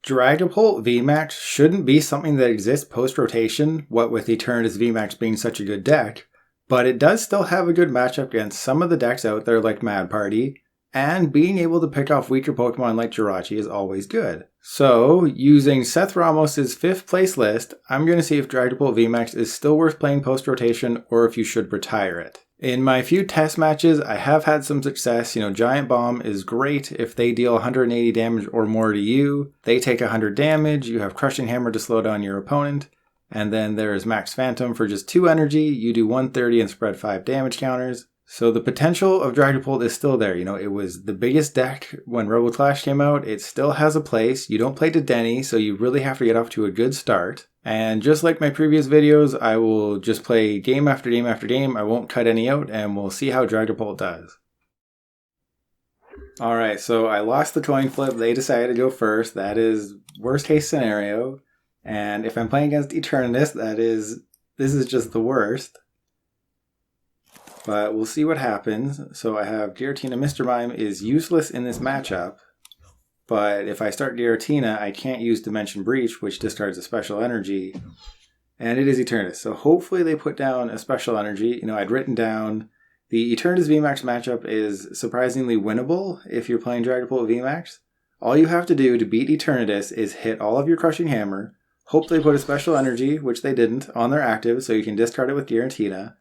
Dragapult VMAX shouldn't be something that exists post-rotation, what with Eternatus VMAX being such a good deck, but it does still have a good matchup against some of the decks out there like Mad Party, and being able to pick off weaker Pokemon like Jirachi is always good. So, using Seth Ramos' 5th place list, I'm going to see if Dragapult VMAX is still worth playing post-rotation or if you should retire it. In my few test matches, I have had some success. Giant Bomb is great if they deal 180 damage or more to you. They take 100 damage, you have Crushing Hammer to slow down your opponent. And then there's Max Phantom for just 2 energy, you do 130 and spread 5 damage counters. So the potential of Dragapult is still there. It was the biggest deck when RoboClash came out. It still has a place. You don't play to Denny, so you really have to get off to a good start. And just like my previous videos, I will just play game after game after game. I won't cut any out, and we'll see how Dragapult does. Alright, so I lost the coin flip. They decided to go first. That is worst case scenario. And if I'm playing against Eternatus, this is just the worst. But we'll see what happens. So I have Giratina. Mr. Mime is useless in this matchup. But if I start Giratina, I can't use Dimension Breach, which discards a special energy. And it is Eternatus. So hopefully they put down a special energy. I'd written down the Eternatus VMAX matchup is surprisingly winnable if you're playing Dragapult VMAX. All you have to do to beat Eternatus is hit all of your Crushing Hammer, hope they put a special energy, which they didn't, on their active, so you can discard it with Giratina,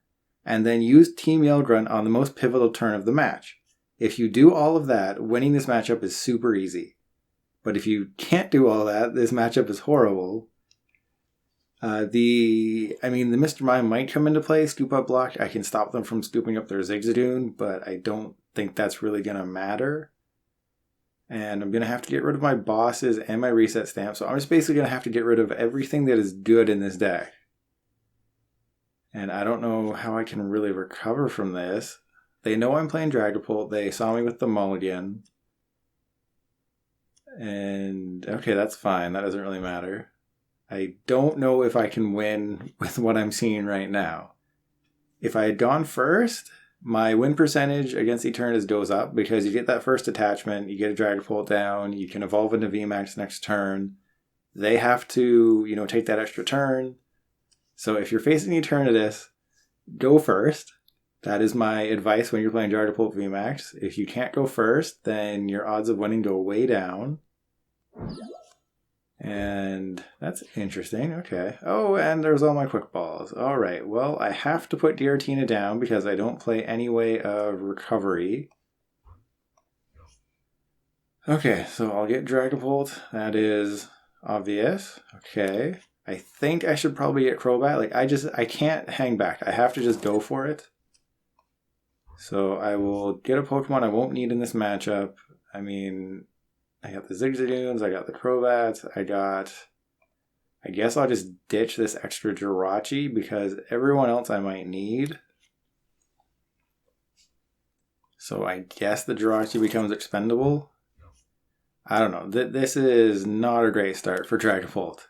and then use Team Yell Grunt on the most pivotal turn of the match. If you do all of that, winning this matchup is super easy. But if you can't do all that, this matchup is horrible. The Mr. Mime might come into play, Scoop Up Block. I can stop them from scooping up their Zigzagoon, but I don't think that's really going to matter. And I'm going to have to get rid of my bosses and my reset stamp, so I'm just basically going to have to get rid of everything that is good in this deck. And I don't know how I can really recover from this. They know I'm playing Dragapult. They saw me with the mulligan. And okay, that's fine. That doesn't really matter. I don't know if I can win with what I'm seeing right now. If I had gone first, my win percentage against Eternatus goes up because you get that first attachment, you get a Dragapult down, you can evolve into VMAX next turn. They have to, take that extra turn. So if you're facing Eternatus, go first. That is my advice when you're playing Dragapult VMAX. If you can't go first, then your odds of winning go way down. And that's interesting. Okay. Oh, and there's all my quick balls. All right. Well, I have to put Giratina down because I don't play any way of recovery. Okay, so I'll get Dragapult. That is obvious. Okay. I think I should probably get Crobat. I can't hang back. I have to just go for it. So I will get a Pokemon I won't need in this matchup. I got the Zigzagoons, I got the Crobats, I guess I'll just ditch this extra Jirachi because everyone else I might need. So I guess the Jirachi becomes expendable. I don't know. This is not a great start for Dragapult.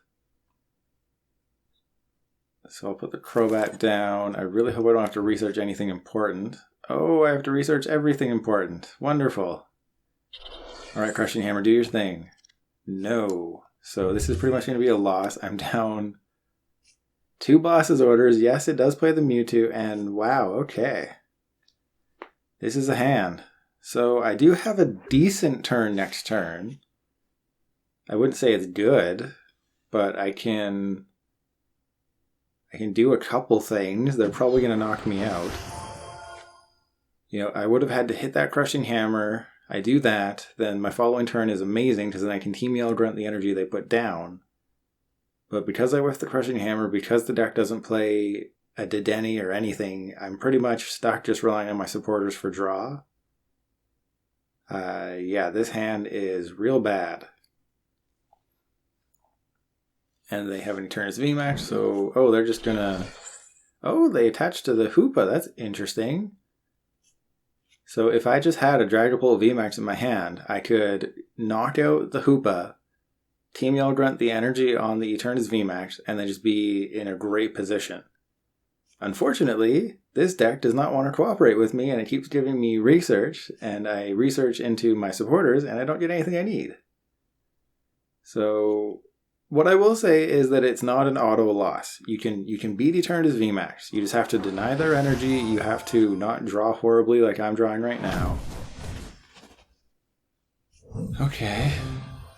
So I'll put the Crobat down. I really hope I don't have to research anything important. Oh, I have to research everything important. Wonderful. Alright, Crushing Hammer, do your thing. No. So this is pretty much going to be a loss. I'm down 2 bosses orders. Yes, it does play the Mewtwo, and wow, okay. This is a hand. So I do have a decent turn next turn. I wouldn't say it's good, but I can do a couple things. They're probably going to knock me out. I would have had to hit that Crushing Hammer. I do that, then my following turn is amazing because then I can Team Yell Grunt the energy they put down. But because I whiffed the Crushing Hammer, because the deck doesn't play a Dedenne or anything, I'm pretty much stuck just relying on my supporters for draw. Yeah, this hand is real bad. And they have an Eternatus VMAX, so, they're just gonna... Oh, they attached to the Hoopa, that's interesting. So if I just had a Dragapult VMAX in my hand, I could knock out the Hoopa, Team Yell Grunt the energy on the Eternatus VMAX, and then just be in a great position. Unfortunately, this deck does not want to cooperate with me, and it keeps giving me research, and I research into my supporters, and I don't get anything I need. So what I will say is that it's not an auto loss. You can beat Eternatus VMAX. You just have to deny their energy. You have to not draw horribly like I'm drawing right now. Okay.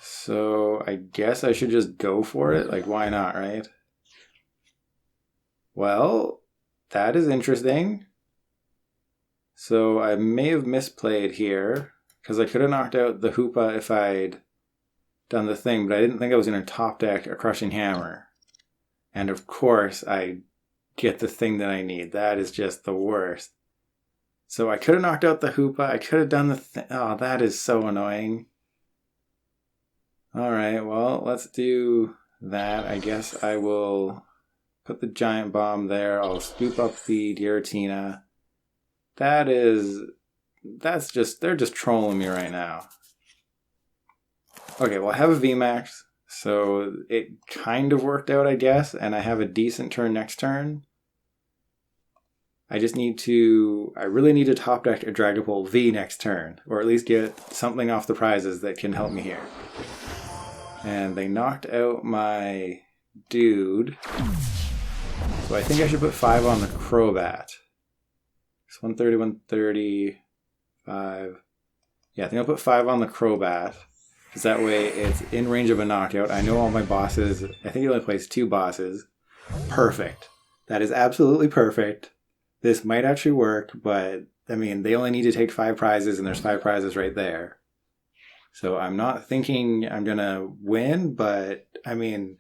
So I guess I should just go for it. Like, why not, right? Well, that is interesting. So I may have misplayed here, because I could have knocked out the Hoopa if I'd done the thing, but I didn't think I was going to top deck a Crushing Hammer. And of course, I get the thing that I need. That is just the worst. So I could have knocked out the Hoopa. I could have done the thing. Oh, that is so annoying. Alright, well, let's do that. I guess I will put the Giant Bomb there. I'll scoop up the Giratina. They're just trolling me right now. Okay, well, I have a VMAX, so it kind of worked out, I guess, and I have a decent turn next turn. I really need to top deck a Dragapult V next turn, or at least get something off the prizes that can help me here. And they knocked out my dude, so I think I should put 5 on the Crobat. It's 130, 130, 5. Yeah, I think I'll put 5 on the Crobat. Because that way it's in range of a knockout. I know all my bosses. I think he only plays 2 bosses. Perfect. That is absolutely perfect. This might actually work, but I mean, they only need to take 5 prizes and there's 5 prizes right there. So I'm not thinking I'm going to win, but I mean,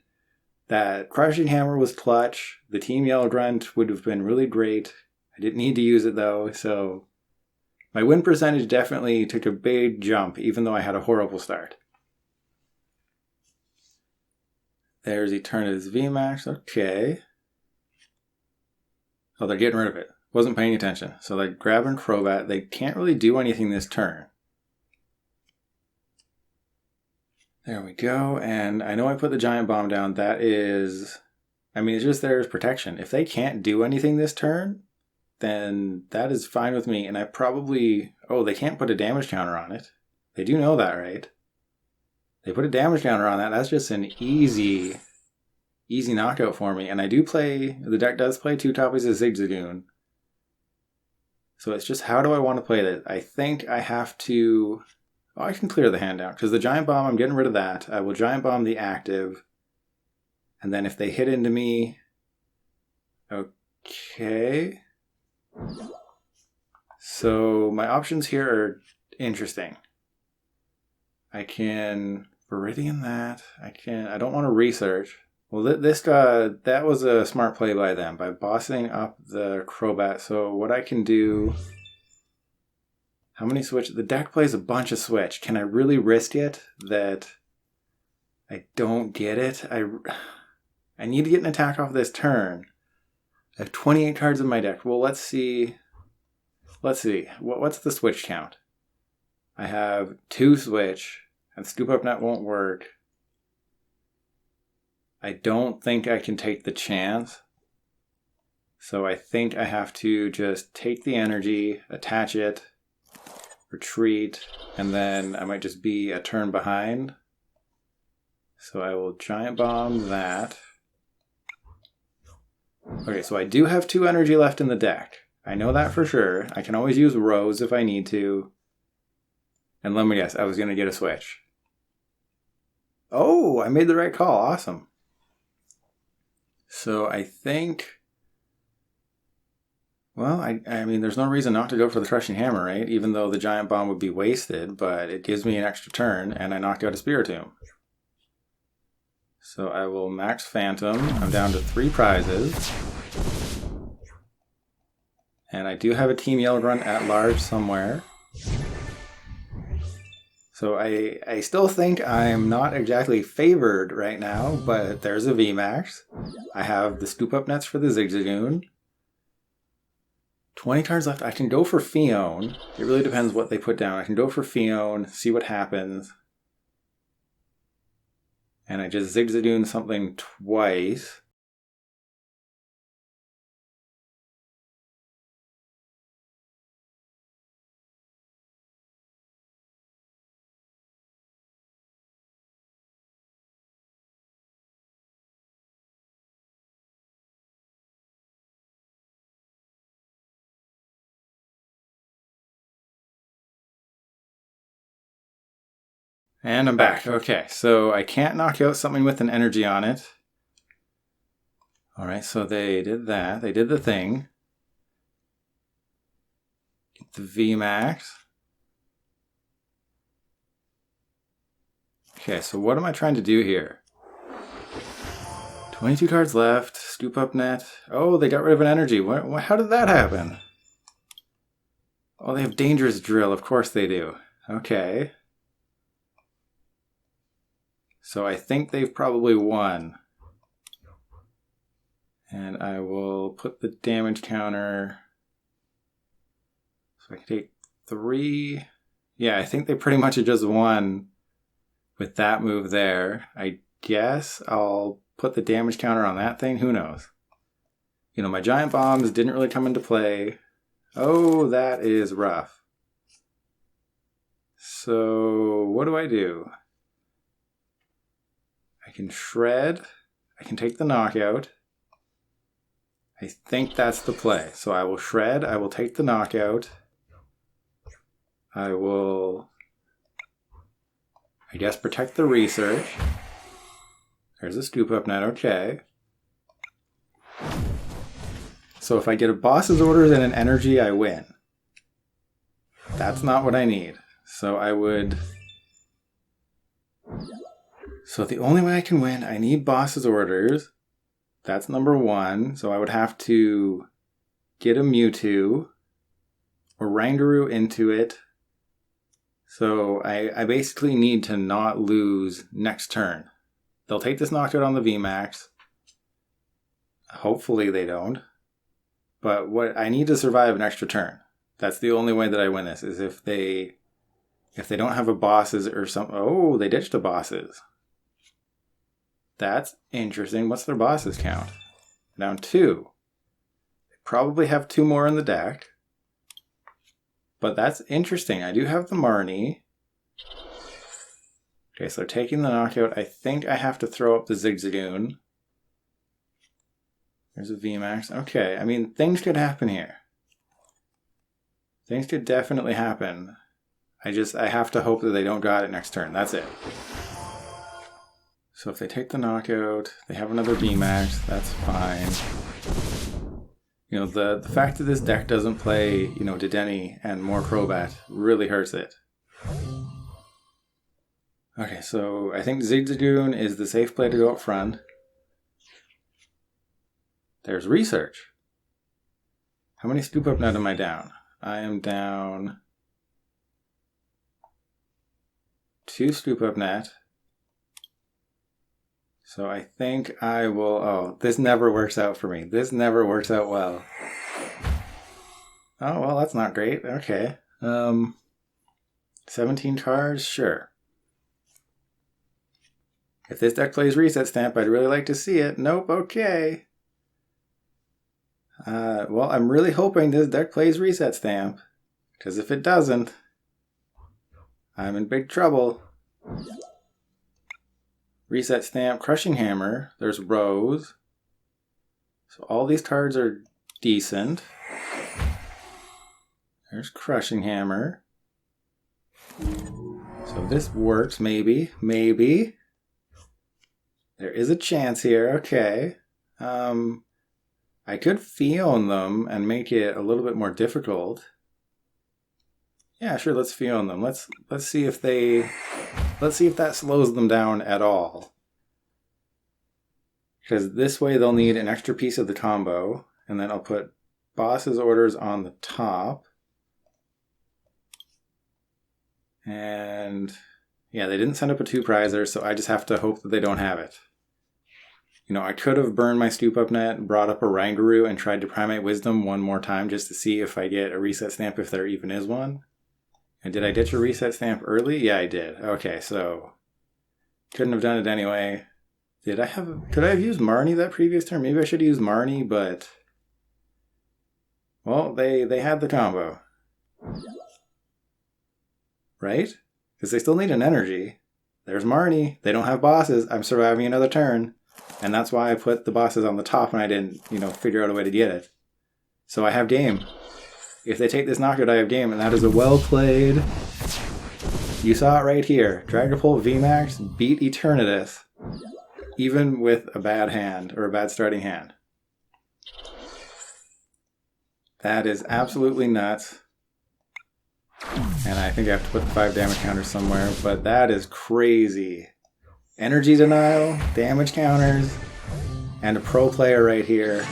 that Crushing Hammer was clutch. The Team Yellow Grunt would have been really great. I didn't need to use it though, so my win percentage definitely took a big jump, even though I had a horrible start. There's Eternatus VMAX, okay. Oh, they're getting rid of it. Wasn't paying attention. So they're grabbing Crobat. They can't really do anything this turn. There we go, and I know I put the Giant Bomb down. That is, I mean, it's just there as protection. If they can't do anything this turn, then that is fine with me. And I probably, oh, they can't put a damage counter on it. They do know that, right? They put a damage counter on that. That's just an easy knockout for me. And the deck does play 2 copies of Zigzagoon. So it's just, how do I want to play this? I think I have to, I can clear the hand out. Because the Giant Bomb, I'm getting rid of that. I will Giant Bomb the active. And then if they hit into me, okay. So my options here are interesting. I can Viridian that. I don't want to research. Well, that was a smart play by them, by bossing up the Crobat. So what I can do, how many switch? The deck plays a bunch of switch. Can I really risk it that I don't get it? I need to get an attack off this turn. I have 28 cards in my deck. Well, let's see. What's the switch count? I have 2 switch, and Scoop Up Net won't work. I don't think I can take the chance. So I think I have to just take the energy, attach it, retreat, and then I might just be a turn behind. So I will Giant Bomb that. Okay, so I do have 2 energy left in the deck. I know that for sure. I can always use Rose if I need to. And let me guess, I was going to get a switch. Oh, I made the right call. Awesome. So I think, well, I mean, there's no reason not to go for the Crushing Hammer, right? Even though the Giant Bomb would be wasted, but it gives me an extra turn, and I knocked out a Spiritomb. So I will max Phantom. I'm down to 3 prizes. And I do have a Team Yellow Grunt at large somewhere. So I still think I'm not exactly favored right now, but there's a VMAX. I have the Scoop Up Nets for the Zigzagoon. 20 cards left. I can go for Phione. It really depends what they put down. I can go for Phione, see what happens. And I just Zigzagoon something twice. And I'm back. Okay, so I can't knock out something with an energy on it. Alright, so they did that. They did the thing. Get the VMAX. Okay, so what am I trying to do here? 22 cards left. Scoop Up Net. Oh, they got rid of an energy. How did that happen? Oh, they have Dangerous Drill. Of course they do. Okay. So I think they've probably won. And I will put the damage counter. So I can take 3. Yeah, I think they pretty much have just won with that move there. I guess I'll put the damage counter on that thing. Who knows? You know, my Giant Bombs didn't really come into play. Oh, that is rough. So what do I do? I can shred. I can take the knockout. I think that's the play. So I will shred. I will take the knockout. I will, I guess, protect the research. There's a Scoop Up Net. Okay. So if I get a boss's orders and an energy, I win. That's not what I need. So I would... So the only way I can win, I need boss's orders. That's number 1. So I would have to get a Mewtwo, Oranguru into it. So I basically need to not lose next turn. They'll take this knockout on the VMAX. Hopefully they don't. But what I need to survive an extra turn. That's the only way that I win this, is if they don't have a bosses or something. Oh, they ditched the bosses. That's interesting. What's their bosses count? Down 2. They probably have 2 more in the deck. But that's interesting. I do have the Marnie. Okay, so they're taking the knockout. I think I have to throw up the Zigzagoon. There's a VMAX. Okay, I mean, things could happen here. Things could definitely happen. I have to hope that they don't got it next turn. That's it. So if they take the knockout, they have another VMAX, that's fine. You know, the fact that this deck doesn't play, you know, Dedenne and more Crobat really hurts it. Okay, so I think Zigzagoon is the safe play to go up front. There's research. How many Scoop Up Net am I down? I am down 2 Scoop Up Net. So I think I will... Oh, this never works out for me. This never works out well. Oh, well, that's not great. Okay. 17 cards? Sure. If this deck plays Reset Stamp, I'd really like to see it. Nope, okay. Well, I'm really hoping this deck plays Reset Stamp. Because if it doesn't, I'm in big trouble. Reset Stamp, Crushing Hammer. There's Rose. So all these cards are decent. There's Crushing Hammer. So this works, maybe. Maybe. There is a chance here. Okay. I could Phione them and make it a little bit more difficult. Yeah, sure, let's Phione them. Let's see if that slows them down at all. Because this way they'll need an extra piece of the combo, and then I'll put boss's orders on the top. And yeah, they didn't send up a 2-prizer, so I just have to hope that they don't have it. You know, I could have burned my Scoop Up Net, brought up Oranguru, and tried to Primate Wisdom one more time just to see if I get a Reset Stamp, if there even is one. And did I ditch a Reset Stamp early? Yeah, I did. Okay, so couldn't have done it anyway. Could I have used Marnie that previous turn? Maybe I should have used Marnie, but... Well, they had the combo. Right? Because they still need an energy. There's Marnie. They don't have bosses. I'm surviving another turn. And that's why I put the bosses on the top and I didn't, you know, figure out a way to get it. So I have game. If they take this knockout, I have game. And that is a well played You saw it right here. Dragapult VMAX beat Eternatus, even with a bad hand, or a bad starting hand. That is absolutely nuts. And I think I have to put the 5 damage counter somewhere, but that is crazy. Energy denial, damage counters, and a pro player right here.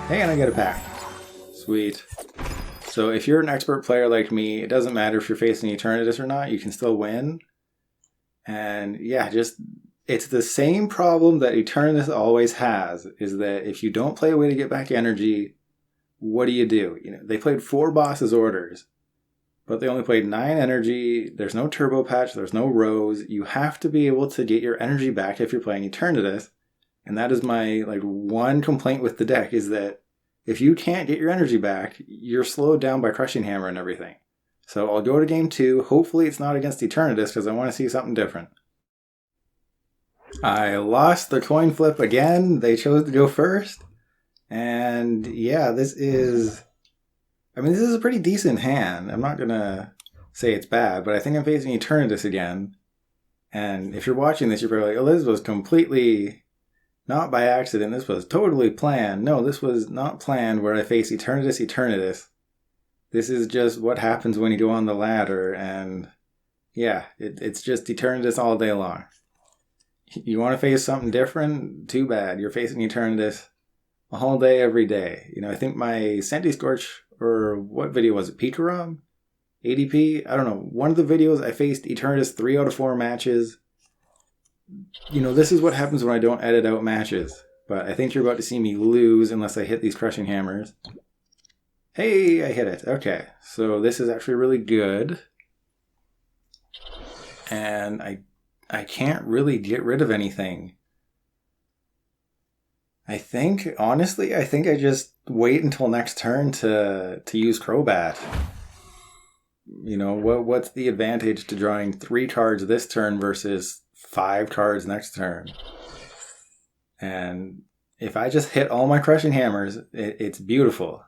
Hey, and I get a pack. Sweet. So if you're an expert player like me, it doesn't matter if you're facing Eternatus or not, you can still win. And yeah, it's the same problem that Eternatus always has, is that if you don't play a way to get back energy, what do? You know, they played 4 bosses orders, but they only played 9 energy. There's no turbo patch, there's no Rose. You have to be able to get your energy back if you're playing Eternatus. And that is my one complaint with the deck, is that if you can't get your energy back, you're slowed down by Crushing Hammer and everything. So I'll go to game 2. Hopefully it's not against Eternatus, because I want to see something different. I lost the coin flip again. They chose to go first. And yeah, this is a pretty decent hand. I'm not going to say it's bad, but I think I'm facing Eternatus again. And if you're watching this, you're probably like, oh, this was completely not by accident. This was totally planned. No, this was not planned where I face Eternatus. This is just what happens when you go on the ladder. And yeah, it's just Eternatus all day long. You want to face something different? Too bad. You're facing Eternatus a whole day, every day. You know, I think my Sandy Scorch, or what video was it? Pikarom? ADP? I don't know. One of the videos I faced Eternatus 3 out of 4 matches. You know, this is what happens when I don't edit out matches. But I think you're about to see me lose unless I hit these Crushing Hammers. Hey, I hit it. Okay, so this is actually really good. And I can't really get rid of anything. Honestly, I think I just wait until next turn to use Crobat. You know, what's the advantage to drawing 3 cards this turn versus 5 cards next turn? And if I just hit all my Crushing Hammers, it's beautiful.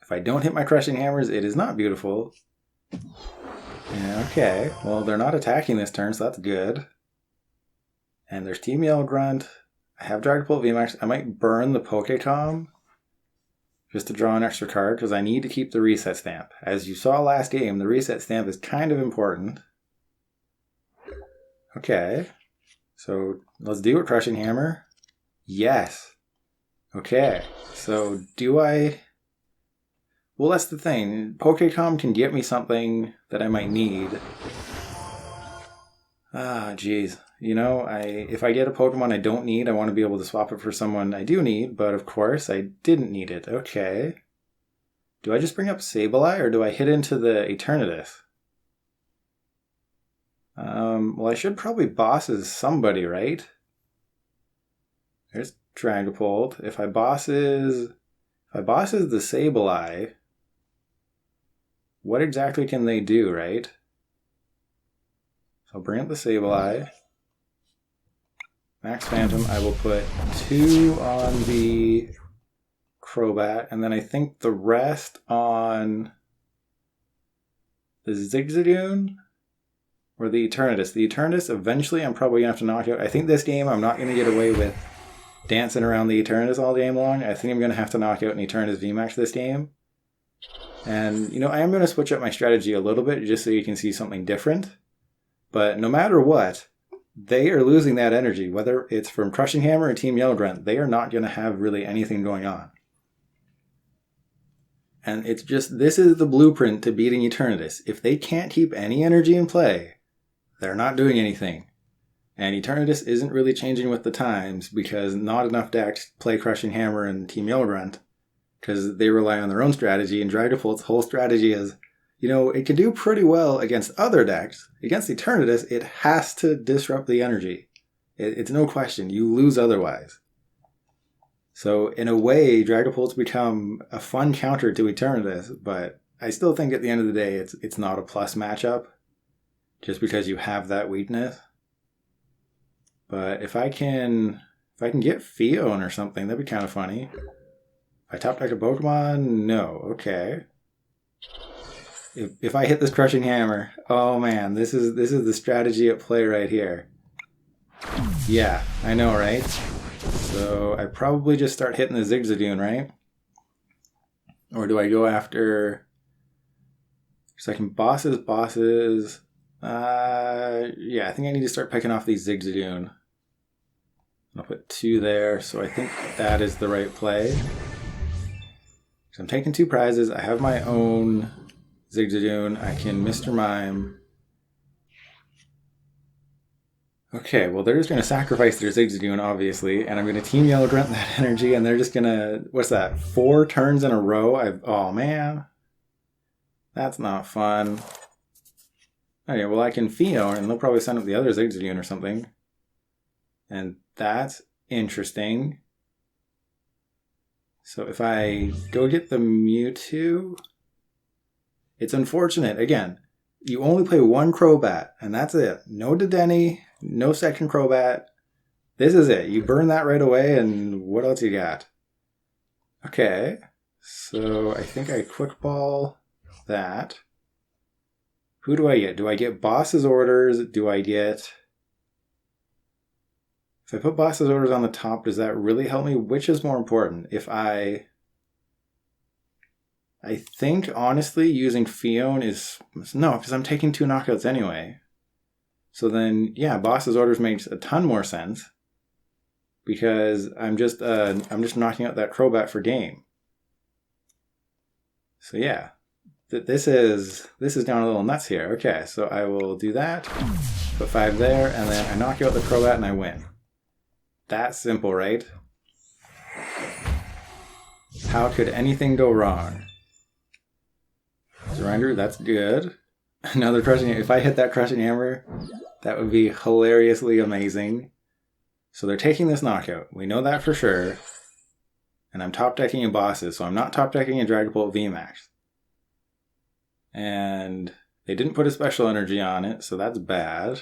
If I don't hit my Crushing Hammers, it is not beautiful. Yeah, okay, well, they're not attacking this turn, so that's good. And there's Team Yell Grunt. I have Dragapult VMAX. I might burn the Pokécom just to draw an extra card, because I need to keep the Reset Stamp. As you saw last game, the Reset Stamp is kind of important. Okay, so let's do it, Crushing Hammer. Yes. Okay, so do I... Well, that's the thing. Pokécom can get me something that I might need. Ah, geez. You know, if I get a Pokemon I don't need, I want to be able to swap it for someone I do need, but of course I didn't need it. Okay. Do I just bring up Sableye, or do I hit into the Eternatus? Well, I should probably bosses somebody, right? There's Dragapult. If I bosses the Sableye, what exactly can they do, right? So I'll bring up the Sableye. Max Phantom, I will put 2 on the Crobat, and then I think the rest on the Zigzagoon or the Eternatus. The Eternatus, eventually I'm probably going to have to knock out. I think this game I'm not going to get away with dancing around the Eternatus all game long. I think I'm going to have to knock out an Eternatus VMAX this game. And, you know, I am going to switch up my strategy a little bit just so you can see something different. But no matter what, they are losing that energy. Whether it's from Crushing Hammer or Team Yell Grunt, they are not going to have really anything going on. And it's just, this is the blueprint to beating Eternatus. If they can't keep any energy in play, they're not doing anything. And Eternatus isn't really changing with the times, because not enough decks play Crushing Hammer and Team Yell Grunt, because they rely on their own strategy, and Dragapult's whole strategy is, you know, it can do pretty well against other decks. Against Eternatus, it has to disrupt the energy. It's no question. You lose otherwise. So, in a way, Dragapult's become a fun counter to Eternatus, but I still think at the end of the day, it's not a plus matchup, just because you have that weakness. But if I can get Phione or something, that'd be kind of funny. If I top deck a Pokemon, no. Okay. if I hit this Crushing Hammer, oh man, this is the strategy at play right here. Yeah, I know, right? So I probably just start hitting the Zigzagoon, right? Or do I go after second bosses? Yeah, I think I need to start picking off these Zigzagoon. I'll put 2 there, so I think that is the right play. So I'm taking 2 prizes. I have my own Zigzagoon. I can Mr. Mime. Okay, well they're just going to sacrifice their Zigzagoon, obviously, and I'm going to Team Yellow Grunt that energy, and they're just going to... What's that? 4 turns in a row? Oh, man. That's not fun. Okay, well I can Phione, and they'll probably send up the other Zigzagoon or something. And that's interesting. So if I go get the Mewtwo... It's unfortunate. Again, you only play 1 Crobat, and that's it. No Dedenne, no second Crobat. This is it. You burn that right away, and what else you got? Okay, so I think I Quick Ball that. Who do I get? Do I get Boss's Orders? Do I get... If I put Boss's Orders on the top, does that really help me? Which is more important? If I think, honestly, using Phione is... No, because I'm taking 2 knockouts anyway. So then, yeah, Boss's Orders makes a ton more sense. Because I'm just knocking out that Crobat for game. So yeah, this is down a little nuts here. Okay, so I will do that, put 5 there, and then I knock out the Crobat and I win. That's simple, right? How could anything go wrong? Surrender, that's good. Another Crushing Hammer. If I hit that Crushing Hammer, that would be hilariously amazing. So they're taking this knockout. We know that for sure. And I'm top decking in bosses, so I'm not top decking in Dragapult VMAX. And they didn't put a special energy on it, so that's bad.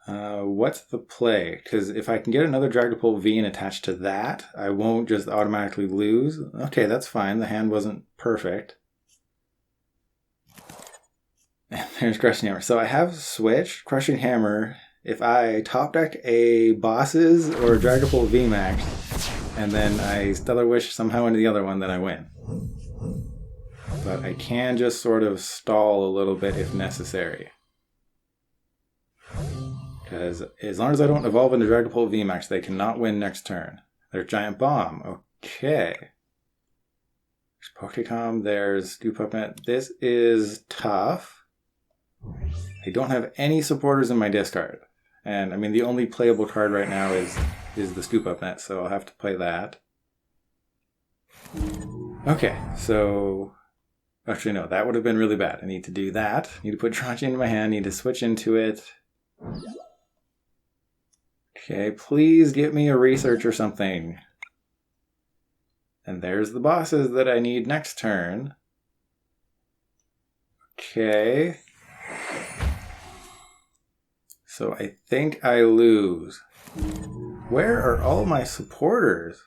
What's the play? Because if I can get another Dragapult V and attach to that, I won't just automatically lose. Okay, that's fine. The hand wasn't perfect. And there's Crushing Hammer. So I have Switch, Crushing Hammer. If I top deck a Bosses or a Dragapult VMAX, and then I Stellar Wish somehow into the other one, then I win. But I can just sort of stall a little bit if necessary. Because as long as I don't evolve into Dragapult VMAX, they cannot win next turn. There's Giant Bomb. Okay. There's Pokémon. There's Scoop Up Net. This is tough. I don't have any supporters in my discard. And I mean, the only playable card right now is the Scoop Up Net, so I'll have to play that. Okay, so... Actually, no, that would have been really bad. I need to do that. I need to put Jirachi into my hand. I need to switch into it. Okay, please get me a research or something. And there's the bosses that I need next turn. Okay. So I think I lose. Where are all my supporters?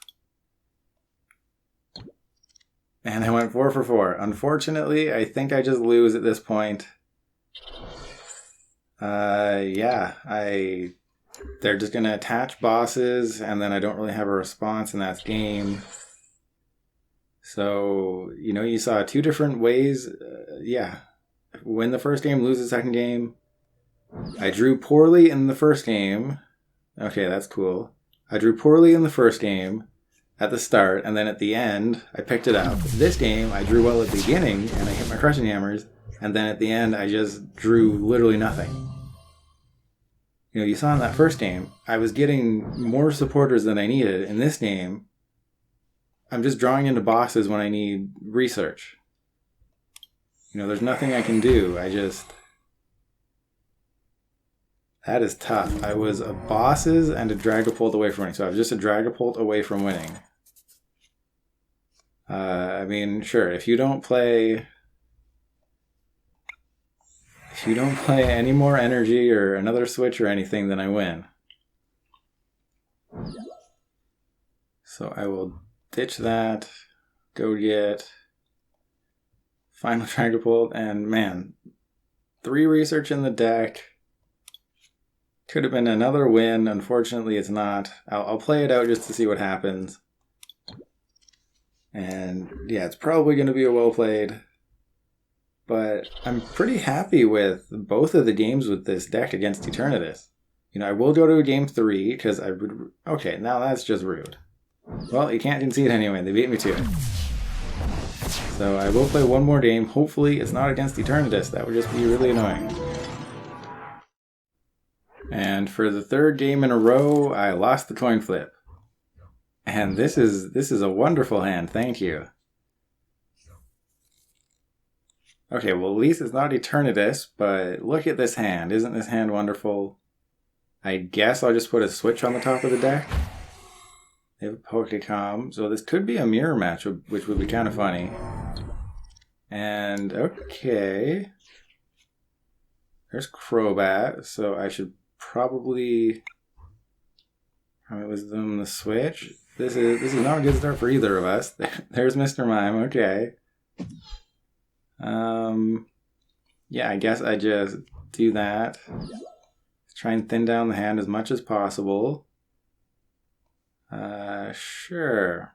And I went 4 for 4. Unfortunately, I think I just lose at this point. Yeah, they're just going to attach bosses, and then I don't really have a response, and that's game. So, you know, you saw 2 different ways. Yeah, win the first game, lose the second game. I drew poorly in the first game. Okay, that's cool. I drew poorly in the first game at the start, and then at the end, I picked it up. This game, I drew well at the beginning, and I hit my Crushing Hammers, and then at the end, I just drew literally nothing. You know, you saw in that first game, I was getting more supporters than I needed. In this game, I'm just drawing into bosses when I need research. You know, there's nothing I can do. That is tough. I was a bosses and a Dragapult away from winning. So I was just a Dragapult away from winning. I mean, sure, if you don't play any more energy or another switch or anything, then I win. So I will ditch that, go get Final Dragapult, and man, 3 research in the deck. Could have been another win. Unfortunately, it's not. I'll play it out just to see what happens. And yeah, it's probably going to be a well played. But I'm pretty happy with both of the games with this deck against Eternatus. You know, I will go to a game 3 because I would... Okay, now that's just rude. Well, you can't concede anyway. They beat me to it. So I will play one more game. Hopefully it's not against Eternatus. That would just be really annoying. And for the 3rd game in a row, I lost the coin flip. And this is a wonderful hand. Thank you. Okay, well, at least it's not Eternatus, but look at this hand. Isn't this hand wonderful? I guess I'll just put a Switch on the top of the deck. They have a Pokémon, so this could be a mirror match, which would be kind of funny. And, okay. There's Crobat, so I should probably wisdom the Switch. This is not a good start for either of us. There's Mr. Mime, okay. Yeah, I guess I just do that. Try and thin down the hand as much as possible. Sure.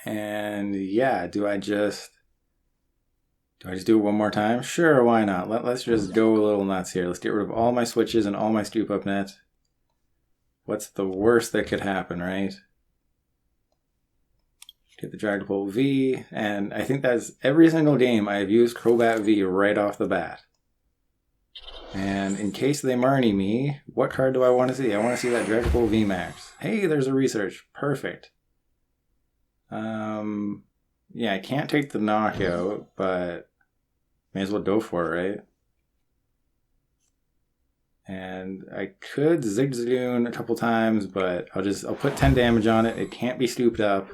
And yeah, do I just do it one more time? Sure, why not? Let's just go a little nuts here. Let's get rid of all my switches and all my Scoop Up Net. What's the worst that could happen, right? Get the Dragapult V, and I think that's every single game I have used Crobat V right off the bat. And in case they Marnie me, what card do I want to see? I want to see that Dragapult VMAX. Hey, there's a research. Perfect. Yeah, I can't take the knockout, but may as well go for it, right? And I could Zigzagoon a couple times, but I'll put 10 damage on it. It can't be scooped up.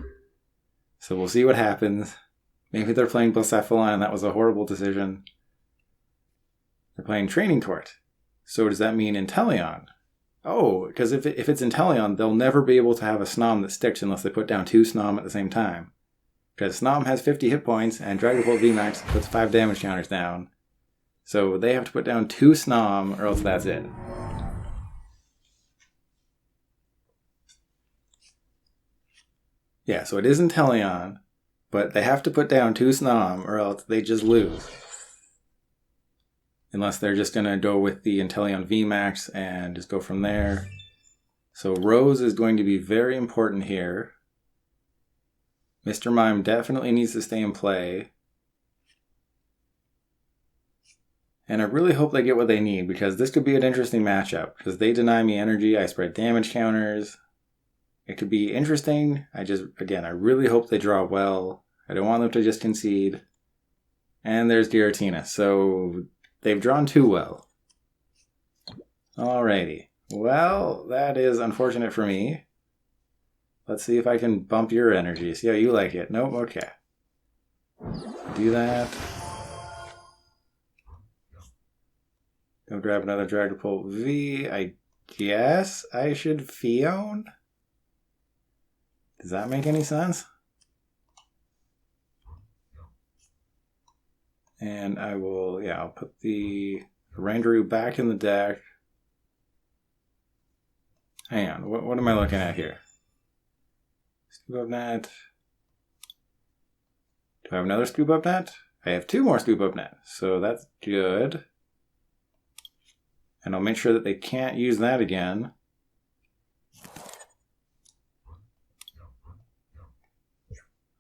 So we'll see what happens. Maybe they're playing Blacephalon and that was a horrible decision. They're playing Training Court. So does that mean Inteleon? Oh, because if it's Inteleon, they'll never be able to have a Snom that sticks unless they put down 2 Snom at the same time. Because Snom has 50 hit points and Dragapult VMAX puts 5 damage counters down. So they have to put down 2 Snom or else that's it. Yeah, so it is Inteleon, but they have to put down 2 Snom or else they just lose. Unless they're just going to go with the Inteleon VMAX and just go from there. So Rose is going to be very important here. Mr. Mime definitely needs to stay in play. And I really hope they get what they need because this could be an interesting matchup. Because they deny me energy, I spread damage counters. It could be interesting. I really hope they draw well. I don't want them to just concede. And there's Giratina. So they've drawn too well. Alrighty. Well, that is unfortunate for me. Let's see if I can bump your energy. See how you like it. Nope, okay. Do that. Go grab another Dragapult V. I guess I should Phione? Does that make any sense? And I will, I'll put the Oranguru back in the deck. Hang on, what am I looking at here? Scoop Up Net. Do I have another Scoop Up Net? I have 2 more Scoop Up Net, so that's good. And I'll make sure that they can't use that again.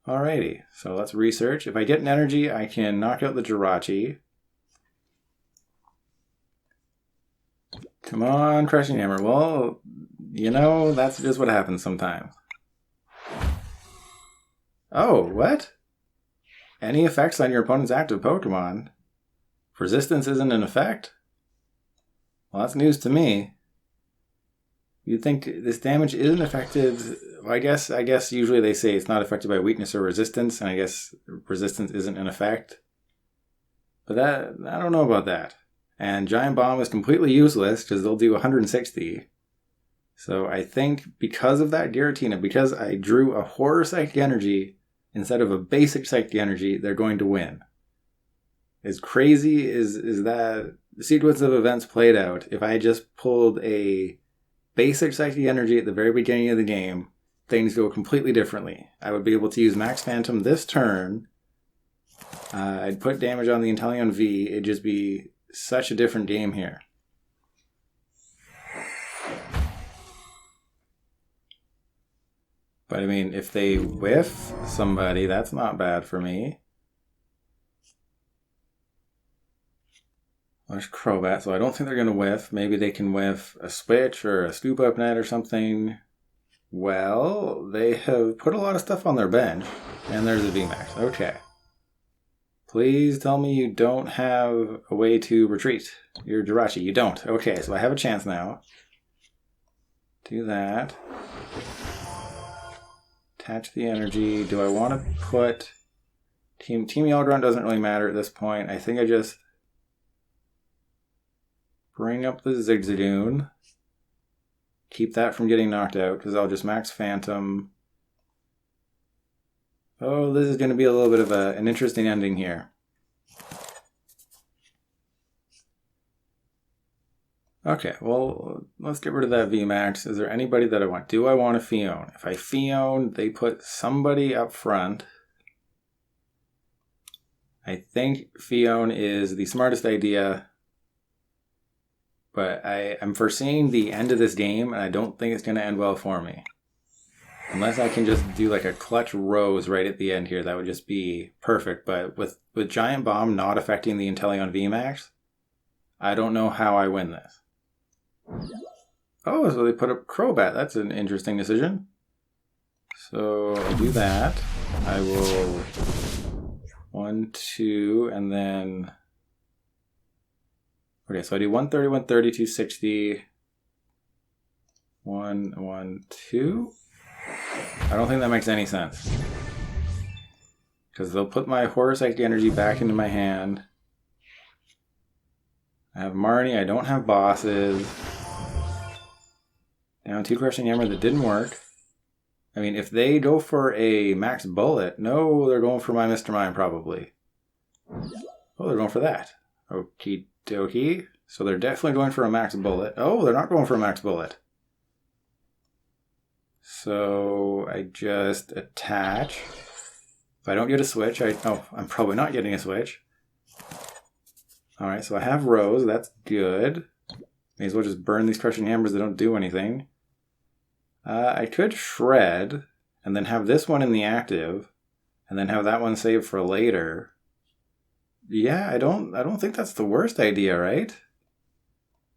Alrighty, so let's research. If I get an energy, I can knock out the Jirachi. Come on, Crushing Hammer. Well, you know, that's just what happens sometimes. Oh, what? Any effects on your opponent's active Pokemon? Resistance isn't an effect? Well, that's news to me. You'd think this damage isn't affected. Well, I guess usually they say it's not affected by weakness or resistance, and I guess resistance isn't an effect. But that, I don't know about that. And Giant Bomb is completely useless because they'll do 160. So I think because of that Giratina, because I drew a Horror Psychic Energy instead of a basic Psychic Energy, they're going to win. As crazy as that sequence of events played out, if I just pulled a basic Psychic Energy at the very beginning of the game, things go completely differently. I would be able to use Max Phantom this turn. I'd put damage on the Inteleon V. It'd just be such a different game here. But I mean, if they whiff somebody, that's not bad for me. There's Crobat, so I don't think they're going to whiff. Maybe they can whiff a Switch or a Scoop Up Net or something. Well, they have put a lot of stuff on their bench. And there's a VMAX. Okay. Please tell me you don't have a way to retreat your Jirachi. You don't. Okay, so I have a chance now. Do that. Attach the energy. Do I want to put... Team Yellow Grunt doesn't really matter at this point. I think I just... bring up the Zigzagoon. Keep that from getting knocked out, because I'll just Max Phantom. Oh, this is going to be a little bit of an interesting ending here. Okay, well, let's get rid of that VMAX. Is there anybody that I want? Do I want a Phione? If I Phione, they put somebody up front. I think Phione is the smartest idea. But I'm foreseeing the end of this game, and I don't think it's going to end well for me. Unless I can just do like a clutch Rose right at the end here, that would just be perfect. But with Giant Bomb not affecting the Inteleon VMAX, I don't know how I win this. Oh, so they put up Crobat. That's an interesting decision. So I'll do that. I will 1, 2, and then... Okay, so I do 130, 130, 260, 1, 1, 2. I don't think that makes any sense. Because they'll put my Horror Psychic Energy back into my hand. I have Marnie, I don't have bosses. Down 2 Crushing Hammer that didn't work. I mean, if they go for a Max Bullet, no, they're going for my Mr. Mime probably. Oh, they're going for that. Okie dokie. So they're definitely going for a Max Bullet. Oh, they're not going for a Max Bullet. So I just attach. If I don't get a Switch, I'm probably not getting a Switch. Alright, so I have Rose. That's good. May as well just burn these Crushing Hammers that don't do anything. I could Shred, and then have this one in the active, and then have that one saved for later. Yeah, I don't think that's the worst idea, right?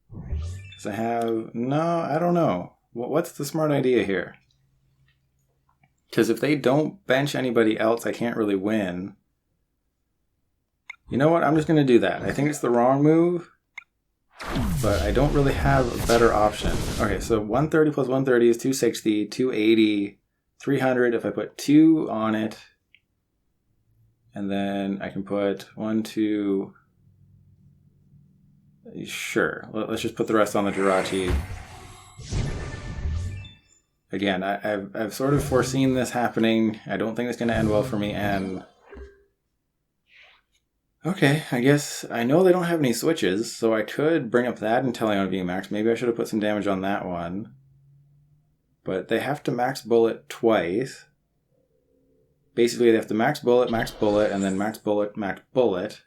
Because I have... No, I don't know. What's the smart idea here? Because if they don't bench anybody else, I can't really win. You know what? I'm just going to do that. I think it's the wrong move, but I don't really have a better option. Okay, so 130 plus 130 is 260, 280, 300 if I put 2 on it. And then I can put 1, 2... Sure, let's just put the rest on the Jirachi. Again, I've sort of foreseen this happening. I don't think it's going to end well for me, and... Okay, I guess I know they don't have any switches, so I could bring up that Inteleon VMAX. Maybe I should have put some damage on that one. But they have to Max Bullet twice. Basically, they have to Max Bullet, and then Max Bullet, Max Bullet.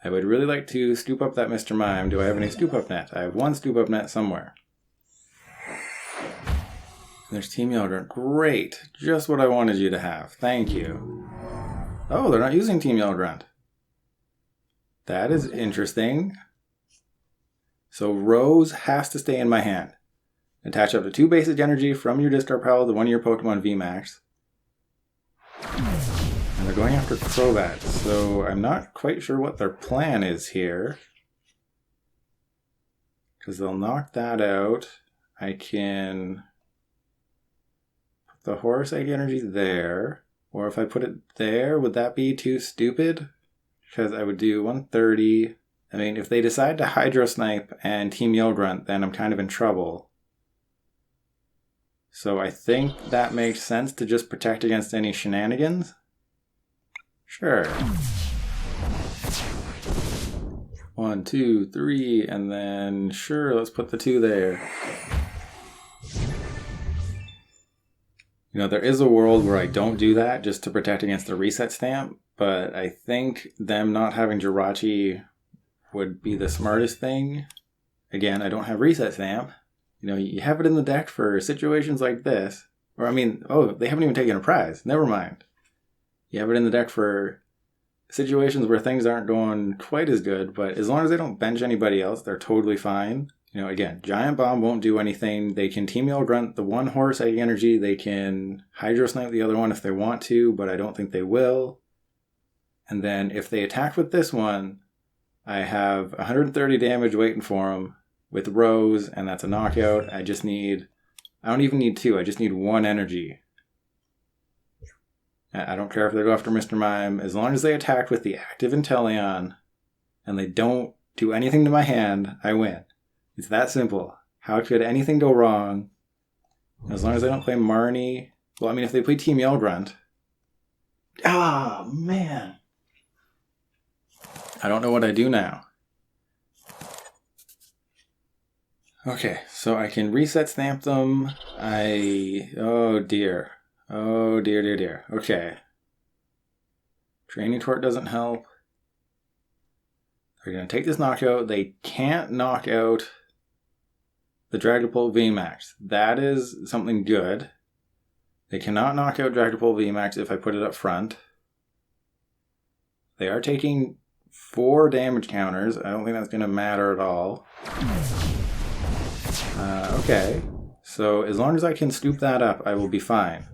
I would really like to scoop up that Mr. Mime. Do I have any Scoop Up Net? I have one Scoop Up Net somewhere. There's Team Yellow Grunt. Great. Just what I wanted you to have. Thank you. Oh, they're not using Team Yellow Grunt. That is interesting. So Rose has to stay in my hand. Attach up to 2 basic energy from your discard pile to one of your Pokemon VMAX. And they're going after Crobat, so I'm not quite sure what their plan is here. Because they'll knock that out. I can put the Horror Psychic Energy there. Or if I put it there, would that be too stupid? Because I would do 130. I mean, if they decide to Hydro Snipe and Team Yellow Grunt, then I'm kind of in trouble. So I think that makes sense to just protect against any shenanigans. Sure. 1, 2, 3, and then sure, let's put the 2 there. You know, there is a world where I don't do that just to protect against the reset stamp, but I think them not having Jirachi would be the smartest thing. Again, I don't have reset stamp. You know, you have it in the deck for situations like this. Or I mean, oh, they haven't even taken a prize. Never mind. You have it in the deck for situations where things aren't going quite as good, but as long as they don't bench anybody else, they're totally fine. You know, again, Giant Bomb won't do anything. They can Team Yell Grunt the one horse energy. They can Hydro Snipe the other one if they want to, but I don't think they will. And then if they attack with this one, I have 130 damage waiting for them with Rose, and that's a knockout. I don't even need 2, I just need 1 energy. I don't care if they go after Mr. Mime, as long as they attack with the active Inteleon, and they don't do anything to my hand, I win. It's that simple. How could anything go wrong? As long as they don't play Marnie. Well, I mean, if they play Team Yell Grunt. Ah, man. I don't know what I do now. Okay, so I can reset stamp them. Oh dear. Oh dear, dear, dear. Okay. Training Torque doesn't help. They're going to take this knockout. They can't knock out the Dragapult VMAX. That is something good. They cannot knock out Dragapult VMAX if I put it up front. They are taking 4 damage counters. I don't think that's going to matter at all. Okay. So as long as I can scoop that up, I will be fine.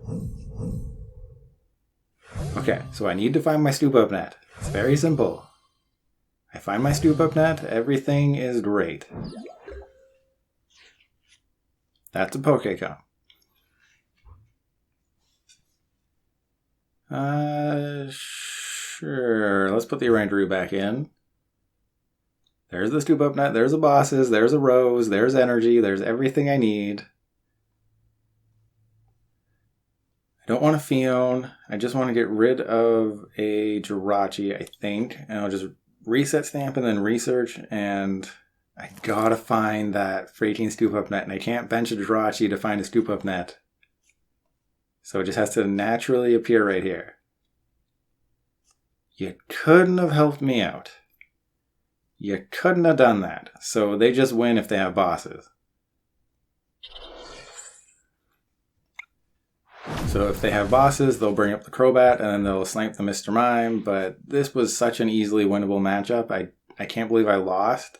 Okay, so I need to find my Scoop Up Net. It's very simple. I find my Scoop Up Net, everything is great. That's a Pokécom. Sure. Let's put the Oranguru back in. There's the Scoop Up Net, there's the bosses, there's a Rose, there's energy, there's everything I need. I don't want a Phione. I just want to get rid of a Jirachi, I think. And I'll just reset stamp and then research. And I gotta find that freaking Scoop Up Net. And I can't bench a Jirachi to find a Scoop Up Net. So it just has to naturally appear right here. You couldn't have helped me out. You couldn't have done that. So they just win if they have bosses. So if they have bosses, they'll bring up the Crobat and then they'll snipe the Mr. Mime. But this was such an easily winnable matchup. I can't believe I lost.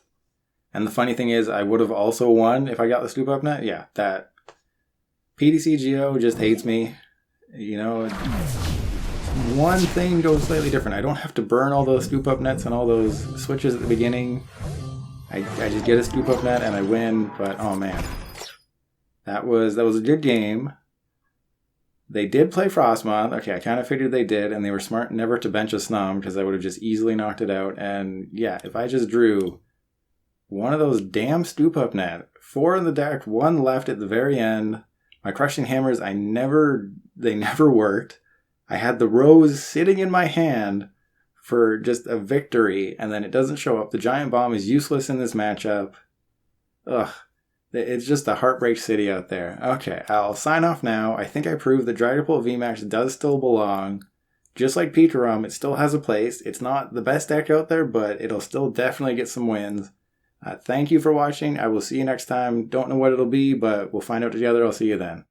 And the funny thing is, I would have also won if I got the Scoop Up Net. Yeah, that PDC Geo just hates me. You know, one thing goes slightly different. I don't have to burn all those Scoop Up Nets and all those switches at the beginning. I just get a Scoop Up Net and I win. But oh man, that was a good game. They did play Frostmoth. Okay, I kind of figured they did, and they were smart never to bench a Snom because I would have just easily knocked it out. And yeah, if I just drew one of those damn Scoop Up Net, 4 in the deck, 1 left at the very end. My Crushing Hammers, they never worked. I had the Rose sitting in my hand for just a victory, and then it doesn't show up. The Giant Bomb is useless in this matchup. Ugh. It's just a heartbreak city out there. Okay, I'll sign off now. I think I proved that Dragapult VMAX does still belong. Just like Peterum, it still has a place. It's not the best deck out there, but it'll still definitely get some wins. Thank you for watching. I will see you next time. Don't know what it'll be, but we'll find out together. I'll see you then.